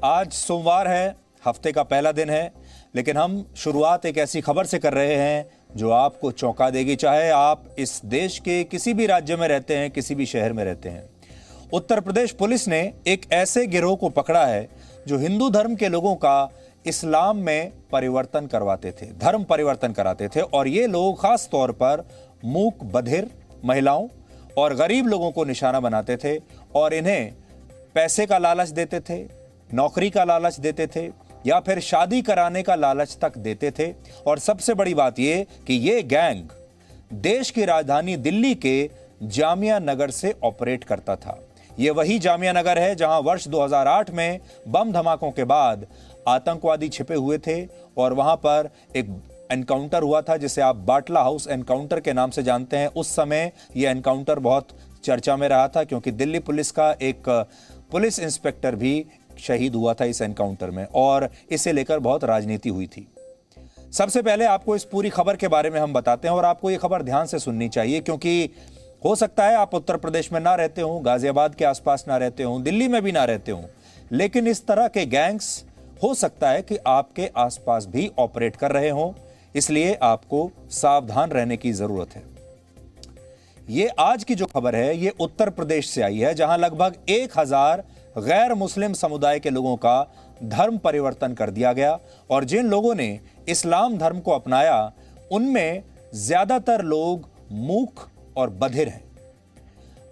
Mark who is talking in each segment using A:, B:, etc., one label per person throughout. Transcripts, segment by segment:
A: आज सोमवार है, हफ्ते का पहला दिन है, लेकिन हम शुरुआत एक ऐसी खबर से कर रहे हैं जो आपको चौंका देगी, चाहे आप इस देश के किसी भी राज्य में रहते हैं, किसी भी शहर में रहते हैं। उत्तर प्रदेश पुलिस ने एक ऐसे गिरोह को पकड़ा है जो हिंदू धर्म के लोगों का इस्लाम में परिवर्तन करवाते थे, धर्म परिवर्तन कराते थे। और ये लोग खास तौर पर मूक, बधिर, महिलाओं और गरीब लोगों को निशाना बनाते थे और इन्हें पैसे का लालच देते थे, नौकरी का लालच देते थे या फिर शादी कराने का लालच तक देते थे। और सबसे बड़ी बात यह कि ये गैंग देश की राजधानी दिल्ली के जामिया नगर से ऑपरेट करता था। ये वही जामिया नगर है जहां वर्ष 2008 में बम धमाकों के बाद आतंकवादी छिपे हुए थे और वहां पर एक एनकाउंटर हुआ था जिसे आप बाटला हाउस एनकाउंटर के नाम से जानते हैं। उस समय यह एनकाउंटर बहुत चर्चा में रहा था क्योंकि दिल्ली पुलिस का एक पुलिस इंस्पेक्टर भी शहीद हुआ था इस एनकाउंटर में और इसे लेकर बहुत राजनीति हुई थी। सबसे पहले आपको इस पूरी खबर के बारे में हम बताते हैं और आपको ये खबर ध्यान से सुननी चाहिए क्योंकि हो सकता है आप उत्तर प्रदेश में ना रहते हो, गाजियाबाद के आसपास ना रहते हो, दिल्ली में भी ना रहते हो, लेकिन इस तरह के गैंग्स हो सकता है कि आपके आसपास भी ऑपरेट कर रहे हों, इसलिए आपको सावधान रहने की जरूरत है। ये आज की जो खबर है ये उत्तर प्रदेश से आई है जहां लगभग 1000 गैर मुस्लिम समुदाय के लोगों का धर्म परिवर्तन कर दिया गया और जिन लोगों ने इस्लाम धर्म को अपनाया उनमें ज्यादातर लोग मूक और बधिर हैं।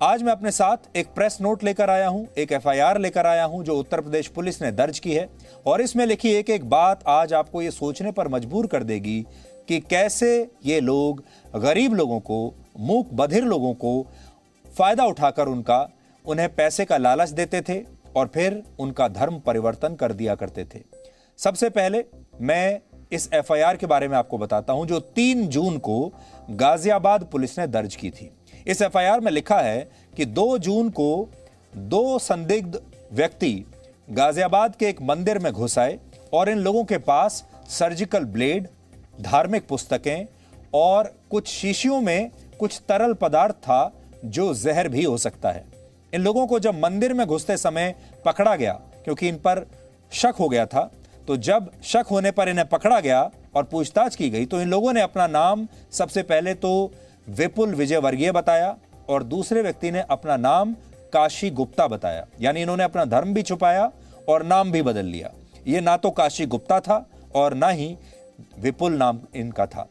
A: आज मैं अपने साथ एक प्रेस नोट लेकर आया हूं, एक एफआईआर लेकर आया हूं जो उत्तर प्रदेश पुलिस ने दर्ज की है और इसमें लिखी एक एक बात आज आपको यह सोचने पर मजबूर कर देगी कि कैसे ये लोग गरीब लोगों को, मूक बधिर लोगों को फायदा उठाकर उन्हें पैसे का लालच देते थे और फिर उनका धर्म परिवर्तन कर दिया करते थे। सबसे पहले मैं इस एफआईआर के बारे में आपको बताता हूं जो 3 जून को गाजियाबाद पुलिस ने दर्ज की थी। इस एफआईआर में लिखा है कि 2 जून को 2 संदिग्ध व्यक्ति गाजियाबाद के एक मंदिर में घुस आए और इन लोगों के पास सर्जिकल ब्लेड, धार्मिक पुस्तकें और कुछ शीशियों में कुछ तरल पदार्थ था जो जहर भी हो सकता है। इन लोगों को जब मंदिर में घुसते समय पकड़ा गया क्योंकि इन पर शक हो गया था, तो जब शक होने पर इन्हें पकड़ा गया और पूछताछ की गई तो इन लोगों ने अपना नाम सबसे पहले तो विपुल विजयवर्गीय बताया और दूसरे व्यक्ति ने अपना नाम काशी गुप्ता बताया। यानी इन्होंने अपना धर्म भी छुपाया और नाम भी बदल लिया। ये ना तो काशी गुप्ता था और ना ही विपुल नाम इनका था।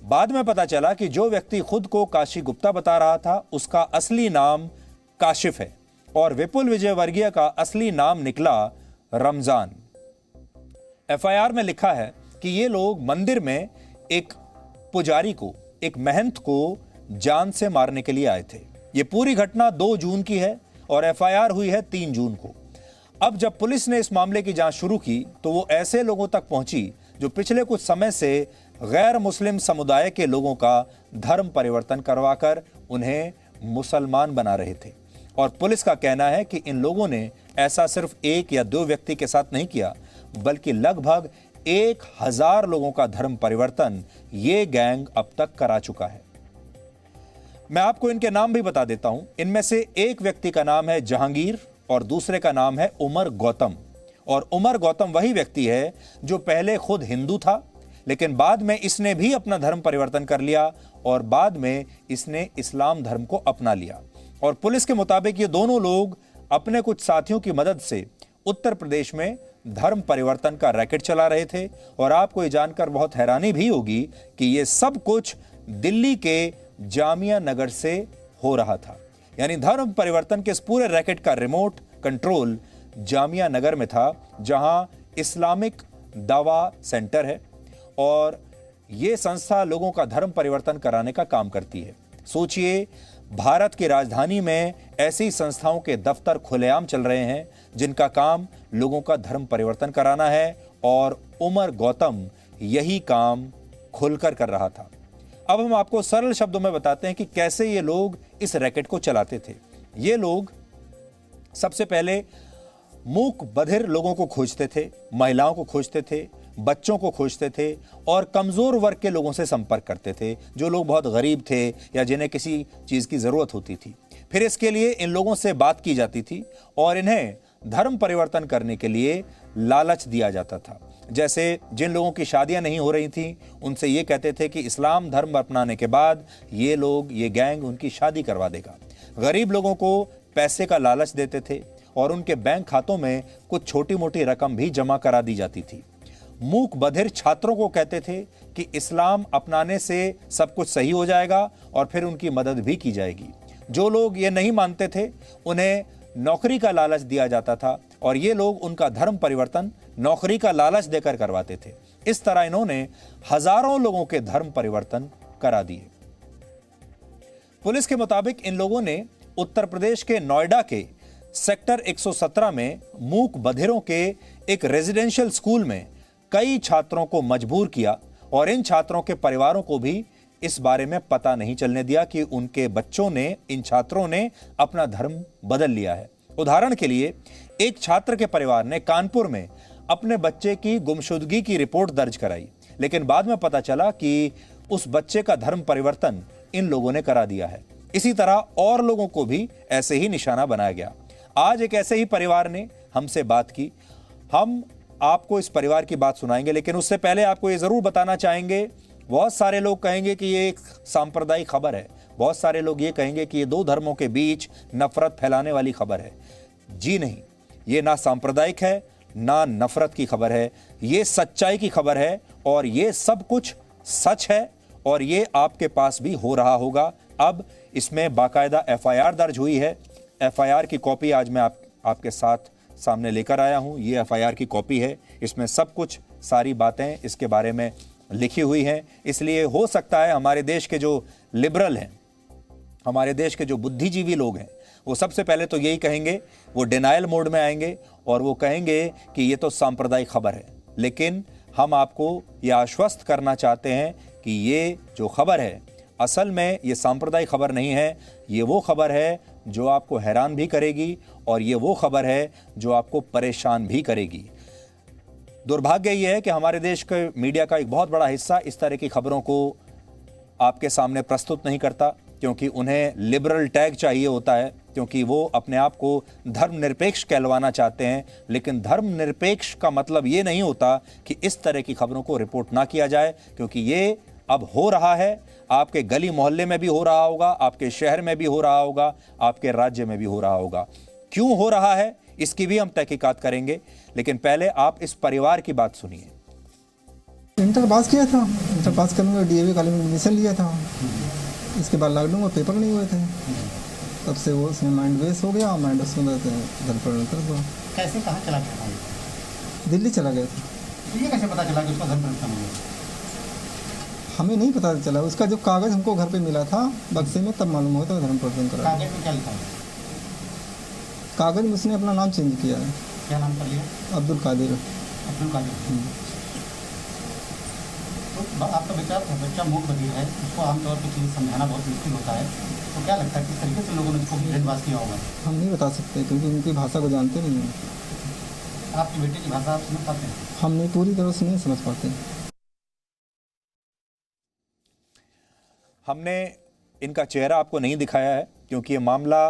A: बाद में पता चला कि जो व्यक्ति खुद को काशी गुप्ता बता रहा था उसका असली नाम काशिफ है और विपुल विजयवर्गीय का असली नाम निकला रमजान। एफआईआर में लिखा है कि ये लोग मंदिर में एक पुजारी को, एक महंत को जान से मारने के लिए आए थे। ये पूरी घटना 2 जून की है और एफआईआर हुई है 3 जून को। अब जब पुलिस ने इस मामले की जांच शुरू की तो वो ऐसे लोगों तक पहुंची जो पिछले कुछ समय से गैर मुस्लिम समुदाय के लोगों का धर्म परिवर्तन करवाकर उन्हें मुसलमान बना रहे थे। और पुलिस का कहना है कि इन लोगों ने ऐसा सिर्फ 1 या 2 व्यक्ति के साथ नहीं किया, बल्कि लगभग 1000 लोगों का धर्म परिवर्तन ये गैंग अब तक करा चुका है। मैं आपको इनके नाम भी बता देता हूं। इनमें से एक व्यक्ति का नाम है जहांगीर और दूसरे का नाम है उमर गौतम। और उमर गौतम वही व्यक्ति है जो पहले खुद हिंदू था लेकिन बाद में इसने भी अपना धर्म परिवर्तन कर लिया और बाद में इसने इस्लाम धर्म को अपना लिया। और पुलिस के मुताबिक ये दोनों लोग अपने कुछ साथियों की मदद से उत्तर प्रदेश में धर्म परिवर्तन का रैकेट चला रहे थे। और आपको ये जानकर बहुत हैरानी भी होगी कि ये सब कुछ दिल्ली के जामिया नगर से हो रहा था। यानी धर्म परिवर्तन के इस पूरे रैकेट का रिमोट कंट्रोल जामिया नगर में था जहां इस्लामिक दावा सेंटर है और यह संस्था लोगों का धर्म परिवर्तन कराने का काम करती है। सोचिए, भारत की राजधानी में ऐसी संस्थाओं के दफ्तर खुलेआम चल रहे हैं जिनका काम लोगों का धर्म परिवर्तन कराना है और उमर गौतम यही काम खुलकर कर रहा था। अब हम आपको सरल शब्दों में बताते हैं कि कैसे ये लोग इस रैकेट को चलाते थे। ये लोग सबसे पहले मूक बधिर लोगों को खोजते थे, महिलाओं को खोजते थे, बच्चों को खोजते थे और कमजोर वर्ग के लोगों से संपर्क करते थे जो लोग बहुत गरीब थे या जिन्हें किसी चीज की जरूरत होती थी। फिर इसके लिए इन लोगों से बात की जाती थी और इन्हें धर्म परिवर्तन करने के लिए लालच दिया जाता था। जैसे जिन लोगों की शादियां नहीं हो रही थी उनसे ये कहते थे कि इस्लाम धर्म अपनाने के बाद ये गैंग उनकी शादी करवा देगा। गरीब लोगों को पैसे का लालच देते थे और उनके बैंक खातों में कुछ छोटी मोटी रकम भी जमा करा दी जाती थी। मूक बधिर छात्रों को कहते थे कि इस्लाम अपनाने से सब कुछ सही हो जाएगा और फिर उनकी मदद भी की जाएगी। जो लोग ये नहीं मानते थे उन्हें नौकरी का लालच दिया जाता था और ये लोग उनका धर्म परिवर्तन नौकरी का लालच देकर करवाते थे। इस तरह इन्होंने हजारों लोगों के धर्म परिवर्तन करा दिए। पुलिस के मुताबिक इन लोगों ने उत्तर प्रदेश के नोएडा के सेक्टर 117 में मूक बधिरों के एक रेजिडेंशियल स्कूल में कई छात्रों को मजबूर किया और इन छात्रों के परिवारों को भी इस बारे में पता नहीं चलने दिया कि उनके बच्चों ने, इन छात्रों ने अपना धर्म बदल लिया है। उदाहरण के लिए एक छात्र के परिवार ने कानपुर में अपने बच्चे की गुमशुदगी की रिपोर्ट दर्ज कराई, लेकिन बाद में पता चला कि उस बच्चे का धर्म परिवर्तन इन लोगों ने करा दिया है। इसी तरह और लोगों को भी ऐसे ही निशाना बनाया गया। आज एक ऐसे ही परिवार ने हमसे बात की। हम आपको इस परिवार की बात सुनाएंगे, लेकिन उससे पहले आपको ये जरूर बताना चाहेंगे, बहुत सारे लोग कहेंगे कि ये एक सांप्रदायिक खबर है, बहुत सारे लोग ये कहेंगे कि ये दो धर्मों के बीच नफरत फैलाने वाली खबर है। जी नहीं, ये ना सांप्रदायिक है ना नफरत की खबर है, ये सच्चाई की खबर है और ये सब कुछ सच है और ये आपके पास भी हो रहा होगा। अब इसमें बाकायदा FIR दर्ज हुई है। FIR की कॉपी आज मैं आपके साथ सामने लेकर आया हूं। ये FIR की कॉपी है, इसमें सब कुछ, सारी बातें इसके बारे में लिखी हुई हैं। इसलिए हो सकता है हमारे देश के जो लिबरल हैं, हमारे देश के जो बुद्धिजीवी लोग हैं, वो सबसे पहले तो यही कहेंगे, वो डिनायल मोड में आएंगे और वो कहेंगे कि ये तो सांप्रदायिक खबर है। लेकिन हम आपको ये आश्वस्त करना चाहते हैं कि ये जो खबर है असल में ये सांप्रदायिक खबर नहीं है। ये वो खबर है जो आपको हैरान भी करेगी और ये वो खबर है जो आपको परेशान भी करेगी। दुर्भाग्य ये है कि हमारे देश के मीडिया का एक बहुत बड़ा हिस्सा इस तरह की खबरों को आपके सामने प्रस्तुत नहीं करता, क्योंकि उन्हें लिबरल टैग चाहिए होता है, क्योंकि वो अपने आप को धर्मनिरपेक्ष कहलवाना चाहते हैं। लेकिन धर्मनिरपेक्ष का मतलब ये नहीं होता कि इस तरह की खबरों को रिपोर्ट ना किया जाए, क्योंकि ये अब हो रहा है। आपके गली मोहल्ले में भी हो रहा होगा, आपके शहर में भी हो रहा होगा, आपके राज्य में भी हो रहा होगा। क्यों हो रहा है इसकी भी हम तहकीकात करेंगे, लेकिन पहले आप इस परिवार की बात सुनिए।
B: इंटर पास किया था, इंटर पास करने में DAV कॉलेज में एडमिशन लिया था। इसके बाद लॉकडाउन में पेपर नहीं हुए थे, तब से वो उसमें माइंड वेस्ट हो गया। माइंड उसमें धर्म परिवर्तन हुआ।
C: कैसे, कहाँ चला गया?
B: दिल्ली चला गया था।
C: ये कैसे पता चला कि उसका धर्म परिवर्तन हो गया?
B: हमें नहीं पता चला। उसका जब कागज़ हमको घर पे मिला था बक्से में, तब मालूम हुआ था धर्म परिवर्तन करा।
C: कागज में क्या लिखा है?
B: कागज़ में उसने अपना नाम चेंज किया है।
C: क्या नाम कर लिया?
B: अब्दुल कादिर।
C: अब्दुल कादिर। तो आपका बच्चा मूक बधिर है, उसको आमतौर पर चीज़ समझाना बहुत मुश्किल होता है, तो क्या लगता है किस तरीके से लोगों ने उसको ब्रेनवाश किया होगा?
B: हम नहीं बता सकते, क्योंकि उनकी भाषा को जानते नहीं हैं।
C: आपके बेटे की भाषा आप समझ पाते हैं?
B: हम नहीं, पूरी तरह से नहीं समझ पाते।
A: हमने इनका चेहरा आपको नहीं दिखाया है, क्योंकि ये मामला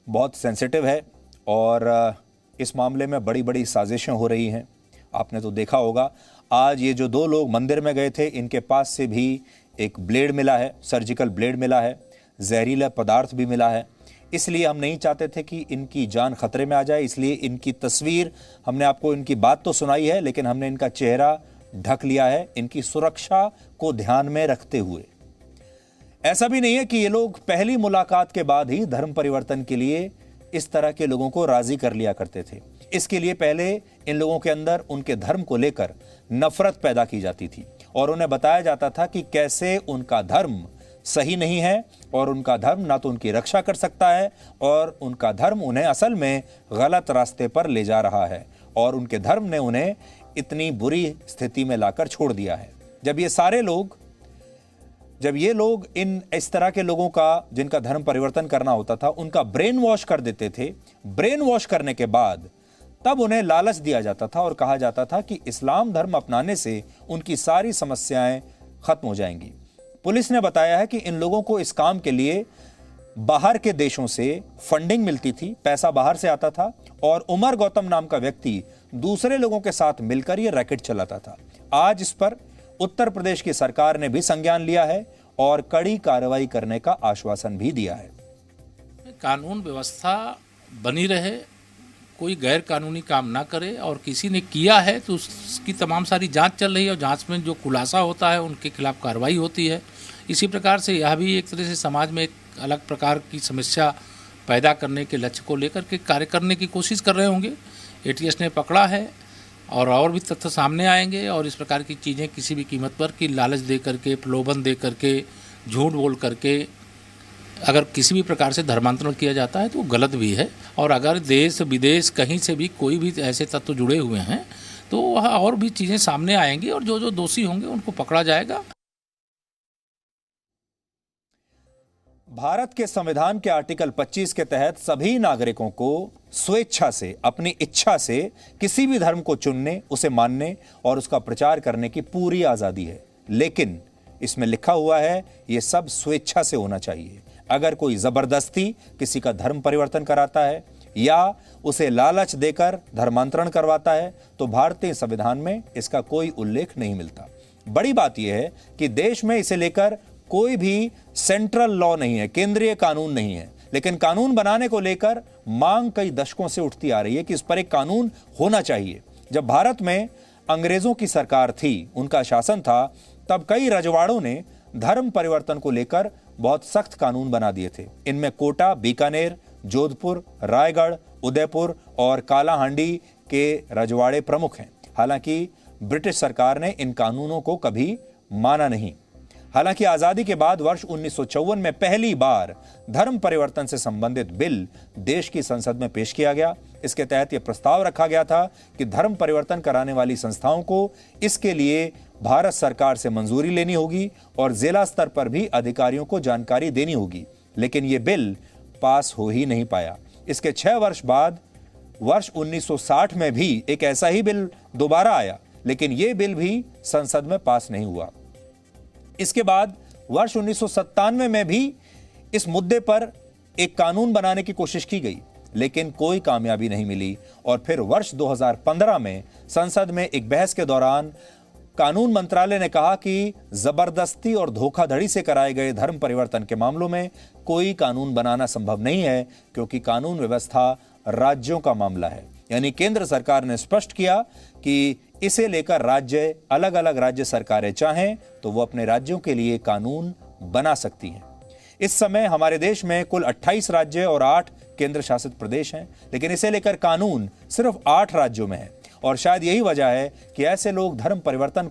A: बहुत सेंसिटिव है और इस मामले में बड़ी बड़ी साजिशें हो रही हैं। आपने तो देखा होगा, आज ये जो दो लोग मंदिर में गए थे, इनके पास से भी एक ब्लेड मिला है, सर्जिकल ब्लेड मिला है, जहरीला पदार्थ भी मिला है। इसलिए हम नहीं चाहते थे कि इनकी जान खतरे में आ जाए, इसलिए इनकी तस्वीर, हमने आपको इनकी बात तो सुनाई है, लेकिन हमने इनका चेहरा ढक लिया है, इनकी सुरक्षा को ध्यान में रखते हुए। ऐसा भी नहीं है कि ये लोग पहली मुलाकात के बाद ही धर्म परिवर्तन के लिए इस तरह के लोगों को राजी कर लिया करते थे। इसके लिए पहले इन लोगों के अंदर उनके धर्म को लेकर नफरत पैदा की जाती थी और उन्हें बताया जाता था कि कैसे उनका धर्म सही नहीं है और उनका धर्म ना तो उनकी रक्षा कर सकता है और उनका धर्म उन्हें असल में गलत रास्ते पर ले जा रहा है और उनके धर्म ने उन्हें इतनी बुरी स्थिति में लाकर छोड़ दिया है। जब ये लोग इन इस तरह के लोगों का, जिनका धर्म परिवर्तन करना होता था, उनका ब्रेन वॉश कर देते थे, ब्रेन वॉश करने के बाद तब उन्हें लालच दिया जाता था और कहा जाता था कि इस्लाम धर्म अपनाने से उनकी सारी समस्याएं खत्म हो जाएंगी। पुलिस ने बताया है कि इन लोगों को इस काम के लिए बाहर के देशों से फंडिंग मिलती थी, पैसा बाहर से आता था और उमर गौतम नाम का व्यक्ति दूसरे लोगों के साथ मिलकर यह रैकेट चलाता था। आज इस पर उत्तर प्रदेश की सरकार ने भी संज्ञान लिया है और कड़ी कार्रवाई करने का आश्वासन भी दिया है।
D: कानून व्यवस्था बनी रहे, कोई गैर कानूनी काम ना करे और किसी ने किया है तो उसकी तमाम सारी जांच चल रही है और जांच में जो खुलासा होता है उनके खिलाफ कार्रवाई होती है। इसी प्रकार से यह भी एक तरह से समाज में एक अलग प्रकार की समस्या पैदा करने के लक्ष्य को लेकर के कार्य करने की कोशिश कर रहे होंगे। एटीएस ने पकड़ा है और भी तथ्य सामने आएंगे और इस प्रकार की चीज़ें किसी भी कीमत पर की लालच दे करके, प्रलोभन दे करके, झूठ बोल करके अगर किसी भी प्रकार से धर्मांतरण किया जाता है तो वो गलत भी है। और अगर देश विदेश कहीं से भी कोई भी ऐसे तत्व जुड़े हुए हैं तो वह और भी चीज़ें सामने आएंगी और जो जो दोषी होंगे उनको पकड़ा जाएगा।
A: भारत के संविधान के आर्टिकल 25 के तहत सभी नागरिकों को स्वेच्छा से, अपनी इच्छा से किसी भी धर्म को चुनने, उसे मानने और उसका प्रचार करने की पूरी आजादी है। लेकिन इसमें लिखा हुआ है यह सब स्वेच्छा से होना चाहिए। अगर कोई जबरदस्ती किसी का धर्म परिवर्तन कराता है या उसे लालच देकर धर्मांतरण करवाता है तो भारतीय संविधान में इसका कोई उल्लेख नहीं मिलता। बड़ी बात यह है कि देश में इसे लेकर कोई भी सेंट्रल लॉ नहीं है, केंद्रीय कानून नहीं है, लेकिन कानून बनाने को लेकर मांग कई दशकों से उठती आ रही है कि इस पर एक कानून होना चाहिए। जब भारत में अंग्रेजों की सरकार थी, उनका शासन था, तब कई रजवाड़ों ने धर्म परिवर्तन को लेकर बहुत सख्त कानून बना दिए थे। इनमें कोटा, बीकानेर, जोधपुर, रायगढ़, उदयपुर और कालाहांडी के रजवाड़े प्रमुख हैं। हालांकि ब्रिटिश सरकार ने इन कानूनों को कभी माना नहीं। हालांकि आजादी के बाद वर्ष 1954 में पहली बार धर्म परिवर्तन से संबंधित बिल देश की संसद में पेश किया गया। इसके तहत यह प्रस्ताव रखा गया था कि धर्म परिवर्तन कराने वाली संस्थाओं को इसके लिए भारत सरकार से मंजूरी लेनी होगी और जिला स्तर पर भी अधिकारियों को जानकारी देनी होगी। लेकिन यह बिल पास हो ही नहीं पाया। इसके 6 वर्ष बाद वर्ष 1960 में भी एक ऐसा ही बिल दोबारा आया, लेकिन यह बिल भी संसद में पास नहीं हुआ। इसके बाद वर्ष 1997 में भी इस मुद्दे पर एक कानून बनाने की कोशिश की गई, लेकिन कोई कामयाबी नहीं मिली। और फिर वर्ष 2015 में संसद में एक बहस के दौरान कानून मंत्रालय ने कहा कि जबरदस्ती और धोखाधड़ी से कराए गए धर्म परिवर्तन के मामलों में कोई कानून बनाना संभव नहीं है, क्योंकि कानून व्यवस्था राज्यों का मामला है। यानी केंद्र सरकार ने स्पष्ट किया कि इसे लेकर राज्य, अलग अलग राज्य सरकारें चाहें तो वो अपने राज्यों के लिए कानून बना सकती हैं। इस समय हमारे देश में कुल 28 राज्य और 8 केंद्र शासित प्रदेश हैं, लेकिन इसे लेकर कानून सिर्फ 8 राज्यों में है। और शायद यही वजह है कि ऐसे लोग धर्म परिवर्तन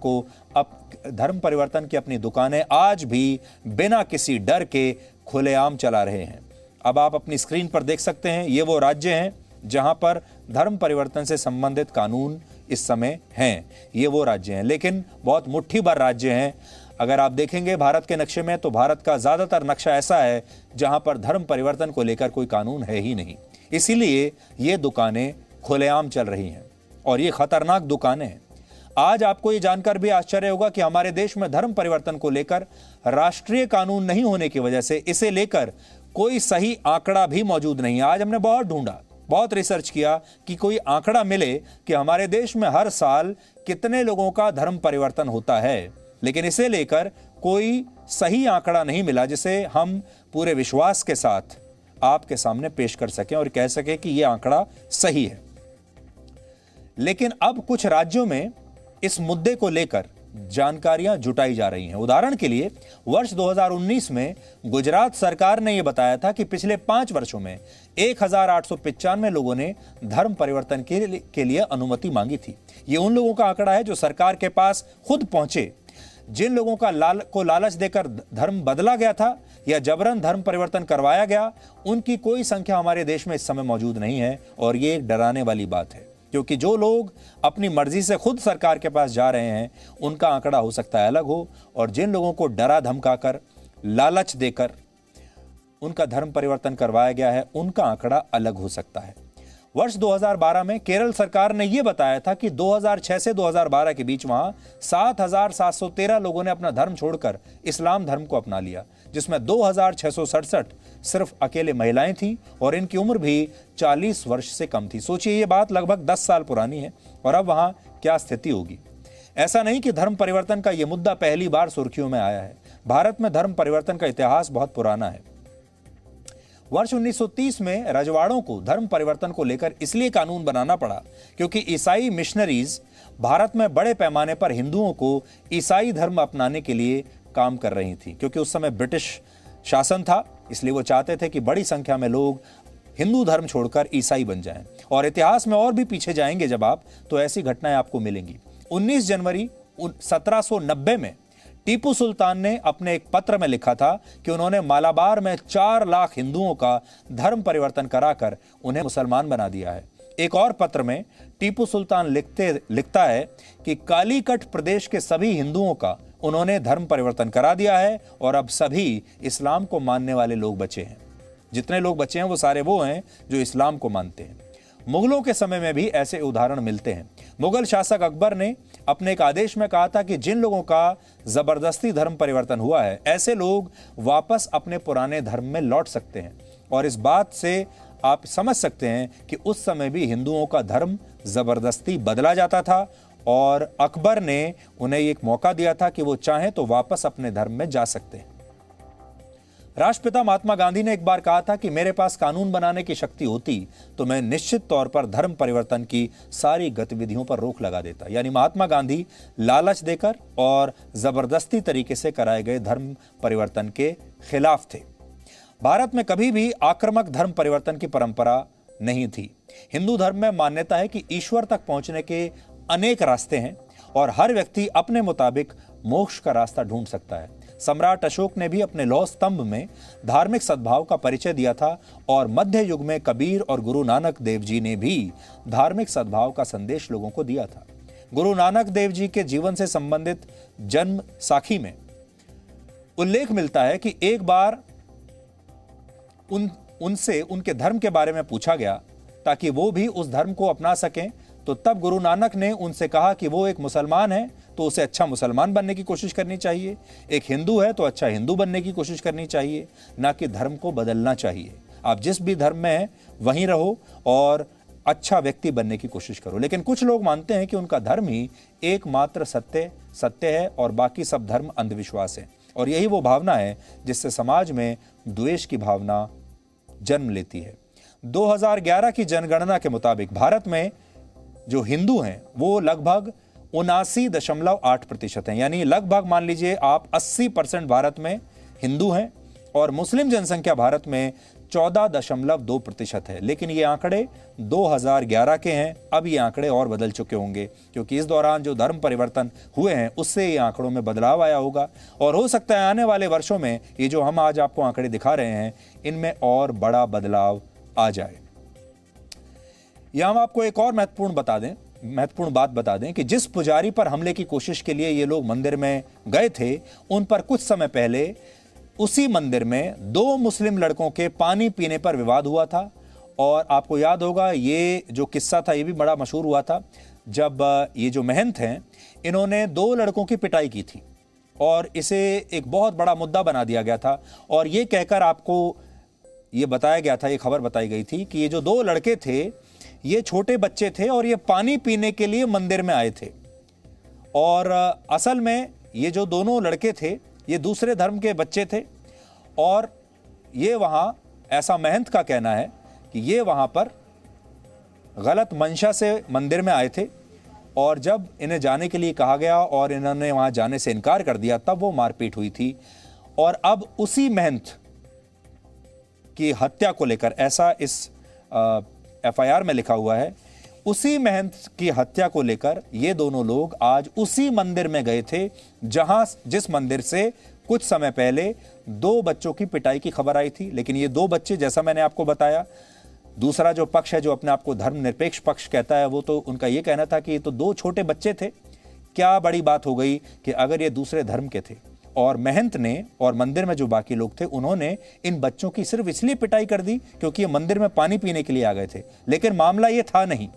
A: की अपनी दुकानें आज भी बिना किसी डर के खुलेआम चला रहे हैं। अब आप अपनी स्क्रीन पर देख सकते हैं, ये वो राज्य हैं जहां पर धर्म परिवर्तन से संबंधित कानून इस समय हैं। ये वो राज्य हैं, लेकिन बहुत मुट्ठी भर राज्य हैं। अगर आप देखेंगे भारत के नक्शे में तो भारत का ज्यादातर नक्शा ऐसा है जहां पर धर्म परिवर्तन को लेकर कोई कानून है ही नहीं। इसीलिए ये दुकानें खुलेआम चल रही हैं और ये खतरनाक दुकानें हैं। आज आपको ये जानकर भी आश्चर्य होगा कि हमारे देश में धर्म परिवर्तन को लेकर राष्ट्रीय कानून नहीं होने की वजह से इसे लेकर कोई सही आंकड़ा भी मौजूद नहीं है। आज हमने बहुत ढूंढा, बहुत रिसर्च किया कि कोई आंकड़ा मिले कि हमारे देश में हर साल कितने लोगों का धर्म परिवर्तन होता है, लेकिन इसे लेकर कोई सही आंकड़ा नहीं मिला जिसे हम पूरे विश्वास के साथ आपके सामने पेश कर सकें और कह सकें कि यह आंकड़ा सही है। लेकिन अब कुछ राज्यों में इस मुद्दे को लेकर जानकारियां जुटाई जा रही हैं। उदाहरण के लिए वर्ष 2019 में गुजरात सरकार ने यह बताया था कि पिछले 5 वर्षों में 1895 लोगों ने धर्म परिवर्तन के लिए अनुमति मांगी थी। यह उन लोगों का आंकड़ा है जो सरकार के पास खुद पहुंचे। जिन लोगों का लालच देकर धर्म बदला गया था या जबरन धर्म परिवर्तन करवाया गया, उनकी कोई संख्या हमारे देश में इस समय मौजूद नहीं है। और ये एक डराने वाली बात है, क्योंकि जो लोग अपनी मर्जी से खुद सरकार के पास जा रहे हैं उनका आंकड़ा हो सकता है अलग हो, और जिन लोगों को डरा धमकाकर, लालच देकर उनका धर्म परिवर्तन करवाया गया है उनका आंकड़ा अलग हो सकता है। वर्ष 2012 में केरल सरकार ने यह बताया था कि 2006 से 2012 के बीच वहां 7,713 लोगों ने अपना धर्म छोड़कर इस्लाम धर्म को अपना लिया, जिसमें 2,667 सिर्फ अकेले महिलाएं थीं और इनकी उम्र भी 40 वर्ष से कम थी। सोचिए, ये बात लगभग 10 साल पुरानी है और अब वहां क्या स्थिति होगी। ऐसा नहीं कि धर्म परिवर्तन का यह मुद्दा पहली बार सुर्खियों में आया है। भारत में धर्म परिवर्तन का इतिहास बहुत पुराना है। वर्ष 1930 में रजवाड़ों को धर्म परिवर्तन को लेकर इसलिए कानून बनाना पड़ा क्योंकि ईसाई मिशनरीज भारत में बड़े पैमाने पर हिंदुओं को ईसाई धर्म अपनाने के लिए काम कर रही थी। क्योंकि उस समय ब्रिटिश शासन था, इसलिए वो चाहते थे कि बड़ी संख्या में लोग हिंदू धर्म छोड़कर ईसाई बन जाएं। और इतिहास में और भी पीछे जाएंगे जब आप, तो ऐसी घटनाएं आपको मिलेंगी। 19 जनवरी 1790 में टीपू सुल्तान ने अपने एक पत्र में लिखा था कि उन्होंने मालाबार में 4 लाख हिंदुओं का धर्म परिवर्तन कराकर उन्हें मुसलमान बना दिया है। एक और पत्र में टीपू सुल्तान लिखता है कि कालीकट प्रदेश के सभी हिंदुओं का उन्होंने धर्म परिवर्तन करा दिया है और अब सभी इस्लाम को मानने वाले लोग बचे हैं। जितने लोग बचे हैं वो सारे वो हैं जो इस्लाम को मानते हैं। मुगलों के समय में भी ऐसे उदाहरण मिलते हैं। मुगल शासक अकबर ने अपने एक आदेश में कहा था कि जिन लोगों का जबरदस्ती धर्म परिवर्तन हुआ है, ऐसे लोग वापस अपने पुराने धर्म में लौट सकते हैं। और इस बात से आप समझ सकते हैं कि उस समय भी हिंदुओं का धर्म जबरदस्ती बदला जाता था और अकबर ने उन्हें एक मौका दिया था कि वो चाहें तो वापस अपने धर्म में जा सकते हैं। राष्ट्रपिता महात्मा गांधी ने एक बार कहा था कि मेरे पास कानून बनाने की शक्ति होती तो मैं निश्चित तौर पर धर्म परिवर्तन की सारी गतिविधियों पर रोक लगा देता। यानी महात्मा गांधी लालच देकर और जबरदस्ती तरीके से कराए गए धर्म परिवर्तन के खिलाफ थे। भारत में कभी भी आक्रामक धर्म परिवर्तन की परंपरा नहीं थी। हिंदू धर्म में मान्यता है कि ईश्वर तक पहुंचने के अनेक रास्ते हैं और हर व्यक्ति अपने मुताबिक मोक्ष का रास्ता ढूंढ सकता है। सम्राट अशोक ने भी अपने लौह स्तंभ में धार्मिक सद्भाव का परिचय दिया था और मध्य युग में कबीर और गुरु नानक देव जी ने भी धार्मिक सद्भाव का संदेश लोगों को दिया था। गुरु नानक देव जी के जीवन से संबंधित जन्म साखी में उल्लेख मिलता है कि एक बार उनसे उनके धर्म के बारे में पूछा गया ताकि वो भी उस धर्म को अपना सकें। तो तब गुरु नानक ने उनसे कहा कि वो एक मुसलमान है तो उसे अच्छा मुसलमान बनने की कोशिश करनी चाहिए, एक हिंदू है तो अच्छा हिंदू बनने की कोशिश करनी चाहिए, ना कि धर्म को बदलना चाहिए। आप जिस भी धर्म में हैं वहीं रहो और अच्छा व्यक्ति बनने की कोशिश करो। लेकिन कुछ लोग मानते हैं कि उनका धर्म ही एकमात्र सत्य है और बाकी सब धर्म अंधविश्वास है। और यही वो भावना है जिससे समाज में द्वेष की भावना जन्म लेती है। 2011 की जनगणना के मुताबिक भारत में जो हिंदू हैं वो लगभग 79.8% हैं। यानी लगभग मान लीजिए आप 80% भारत में हिंदू हैं और मुस्लिम जनसंख्या भारत में 14.2% है। लेकिन ये आंकड़े 2011 के हैं। अब ये आंकड़े और बदल चुके होंगे क्योंकि इस दौरान जो धर्म परिवर्तन हुए हैं उससे ये आंकड़ों में बदलाव आया होगा और हो सकता है आने वाले वर्षों में ये जो हम आज आपको आंकड़े दिखा रहे हैं इनमें और बड़ा बदलाव आ जाए। यह हम आपको एक और महत्वपूर्ण बात बता दें कि जिस पुजारी पर हमले की कोशिश के लिए ये लोग मंदिर में गए थे उन पर कुछ समय पहले उसी मंदिर में 2 मुस्लिम लड़कों के पानी पीने पर विवाद हुआ था। और आपको याद होगा ये जो किस्सा था ये भी बड़ा मशहूर हुआ था जब ये जो महंत हैं इन्होंने 2 लड़कों की पिटाई की थी और इसे एक बहुत बड़ा मुद्दा बना दिया गया था और ये कहकर आपको ये बताया गया था, ये खबर बताई गई थी कि ये जो 2 लड़के थे ये छोटे बच्चे थे और ये पानी पीने के लिए मंदिर में आए थे। और असल में ये जो दोनों लड़के थे ये दूसरे धर्म के बच्चे थे और ये वहाँ, ऐसा महंत का कहना है कि ये वहाँ पर गलत मंशा से मंदिर में आए थे और जब इन्हें जाने के लिए कहा गया और इन्होंने वहाँ जाने से इनकार कर दिया तब वो मारपीट हुई थी। और अब उसी महंत की हत्या को लेकर, ऐसा इस FIR में लिखा हुआ है, उसी महंत की हत्या को लेकर ये दोनों लोग आज उसी मंदिर में गए थे जिस मंदिर से कुछ समय पहले 2 बच्चों की पिटाई की खबर आई थी। लेकिन ये 2 बच्चे, जैसा मैंने आपको बताया, दूसरा जो पक्ष है जो अपने आप को धर्मनिरपेक्ष पक्ष कहता है वो तो उनका ये कहना था कि ये तो 2 छोटे बच्चे थे, क्या बड़ी बात हो गई कि अगर ये दूसरे धर्म के थे और महंत ने और मंदिर में जो बाकी लोग थे उन्होंने इन बच्चों की सिर्फ इसलिए पिटाई कर दी क्योंकि ये मंदिर में पानी पीने के लिए आ गए थे। लेकिन मामला ये था नहीं,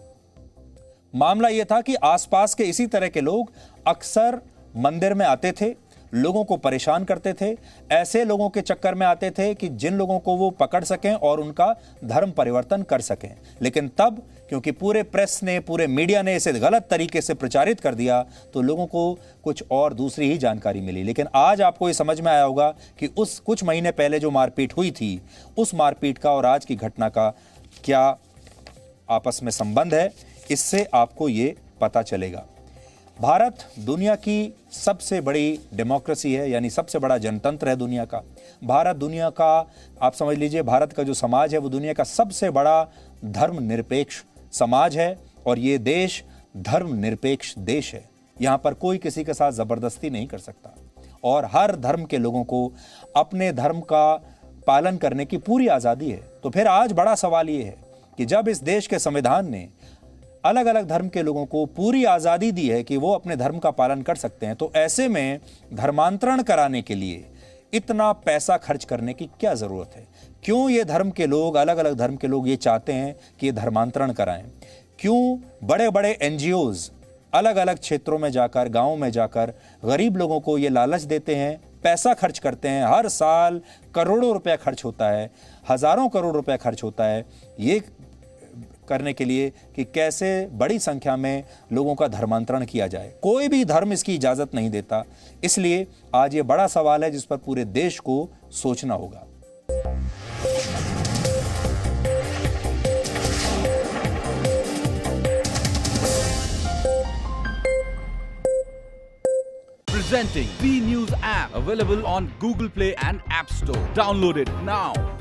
A: मामला ये था कि आसपास के इसी तरह के लोग अक्सर मंदिर में आते थे, लोगों को परेशान करते थे, ऐसे लोगों के चक्कर में आते थे कि जिन लोगों को वो पकड़ सकें और उनका धर्म परिवर्तन कर सकें। लेकिन तब क्योंकि पूरे प्रेस ने, पूरे मीडिया ने इसे गलत तरीके से प्रचारित कर दिया तो लोगों को कुछ और दूसरी ही जानकारी मिली। लेकिन आज आपको ये समझ में आया होगा कि उस कुछ महीने पहले जो मारपीट हुई थी, उस मारपीट का और आज की घटना का क्या आपस में संबंध है, इससे आपको ये पता चलेगा। भारत दुनिया की सबसे बड़ी डेमोक्रेसी है, यानी सबसे बड़ा जनतंत्र है दुनिया का। भारत दुनिया का, आप समझ लीजिए, भारत का जो समाज है वो दुनिया का सबसे बड़ा धर्मनिरपेक्ष समाज है और ये देश धर्मनिरपेक्ष देश है। यहाँ पर कोई किसी के साथ ज़बरदस्ती नहीं कर सकता और हर धर्म के लोगों को अपने धर्म का पालन करने की पूरी आज़ादी है। तो फिर आज बड़ा सवाल ये है कि जब इस देश के संविधान ने अलग अलग धर्म के लोगों को पूरी आज़ादी दी है कि वो अपने धर्म का पालन कर सकते हैं, तो ऐसे में धर्मांतरण कराने के लिए इतना पैसा खर्च करने की क्या ज़रूरत है? क्यों ये धर्म के लोग, अलग अलग धर्म के लोग ये चाहते हैं कि ये धर्मांतरण कराएं? क्यों बड़े बड़े NGOs अलग अलग क्षेत्रों में जाकर, गाँव में जाकर गरीब लोगों को ये लालच देते हैं, पैसा खर्च करते हैं? हर साल करोड़ों रुपया खर्च होता है, हज़ारों करोड़ रुपया खर्च होता है ये करने के लिए कि कैसे बड़ी संख्या में लोगों का धर्मांतरण किया जाए। कोई भी धर्म इसकी इजाज़त नहीं देता। इसलिए आज ये बड़ा सवाल है जिस पर पूरे देश को सोचना होगा।
E: Presenting B News app, available on Google Play and App Store. Download it now.